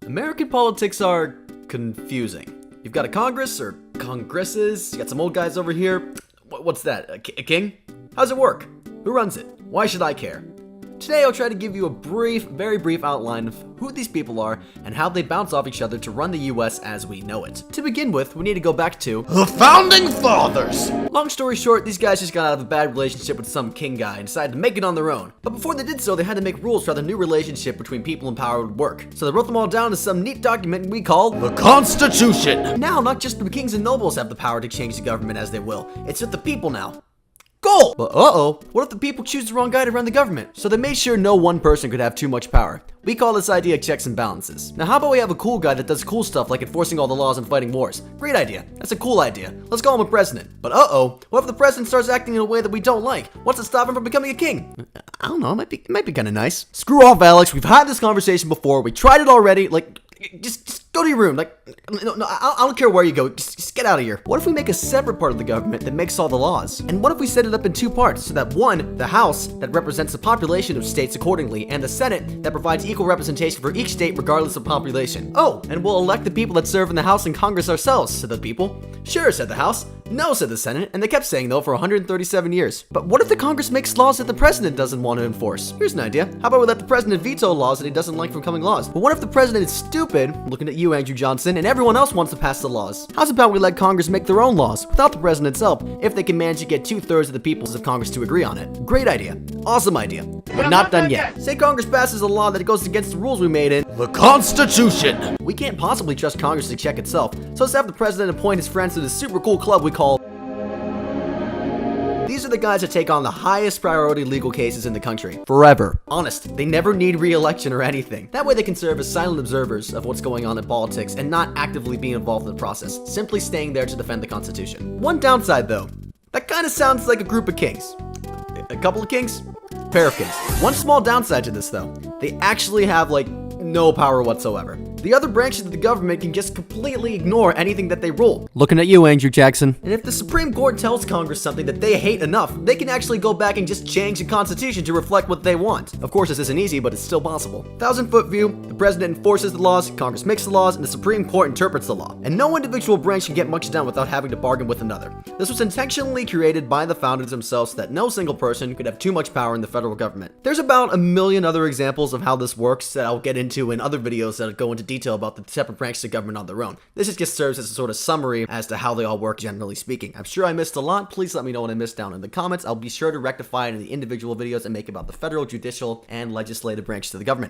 American politics are confusing. You've got a Congress or Congresses, you got some old guys over here. What's that, a king? How's it work? Who runs it? Why should I care? Today I'll try to give you a very brief outline of who these people are and how they bounce off each other to run the US as we know it. To begin with, we need to go back to the Founding Fathers! Long story short, these guys just got out of a bad relationship with some king guy and decided to make it on their own. But before they did so, they had to make rules for how the new relationship between people in power would work. So they wrote them all down into some neat document we call the Constitution! Now, not just the kings and nobles have the power to change the government as they will, it's with the people now. Goal! But what if the people choose the wrong guy to run the government? So they made sure no one person could have too much power. We call this idea checks and balances. Now how about we have a cool guy that does cool stuff like enforcing all the laws and fighting wars? Great idea. That's a cool idea. Let's call him a president. But what if the president starts acting in a way that we don't like? What's to stop him from becoming a king? I don't know, it might be kind of nice. Screw off, Alex. We've had this conversation before. We tried it already. Just go to your room. No, I don't care where you go. Just get out of here. What if we make a separate part of the government that makes all the laws? And what if we set it up in two parts so that one, the House, that represents the population of states accordingly, and the Senate, that provides equal representation for each state regardless of population. Oh, and we'll elect the people that serve in the House and Congress ourselves, said the people. Sure, said the House. No, said the Senate, and they kept saying though for 137 years. But what if the Congress makes laws that the president doesn't want to enforce? Here's an idea. How about we let the president veto laws that he doesn't like from becoming laws? But what if the president is stupid, looking at you, Andrew Johnson, and everyone else wants to pass the laws? How's about we let Congress make their own laws without the president's help if they can manage to get 2/3 of the people of Congress to agree on it? Great idea. Awesome idea. But not done yet. Say Congress passes a law that goes against the rules we made in the Constitution. We can't possibly trust Congress to check itself, so let's have the president appoint his friends to this super cool club we call. These are the guys that take on the highest priority legal cases in the country. Forever. Honest, they never need re-election or anything. That way they can serve as silent observers of what's going on in politics and not actively being involved in the process, simply staying there to defend the Constitution. One downside though, that kind of sounds like a group of kings. A couple of kings? Pair of kings. One small downside to this though, they actually have no power whatsoever. The other branches of the government can just completely ignore anything that they rule. Looking at you, Andrew Jackson. And if the Supreme Court tells Congress something that they hate enough, they can actually go back and just change the Constitution to reflect what they want. Of course, this isn't easy, but it's still possible. 1,000-foot view, the president enforces the laws, Congress makes the laws, and the Supreme Court interprets the law. And no individual branch can get much done without having to bargain with another. This was intentionally created by the founders themselves so that no single person could have too much power in the federal government. There's about a million other examples of how this works that I'll get into in other videos that go into detail about the separate branches of government on their own. This just serves as a sort of summary as to how they all work generally speaking. I'm sure I missed a lot. Please let me know what I missed down in the comments. I'll be sure to rectify it in the individual videos and make about the federal, judicial, and legislative branches of the government.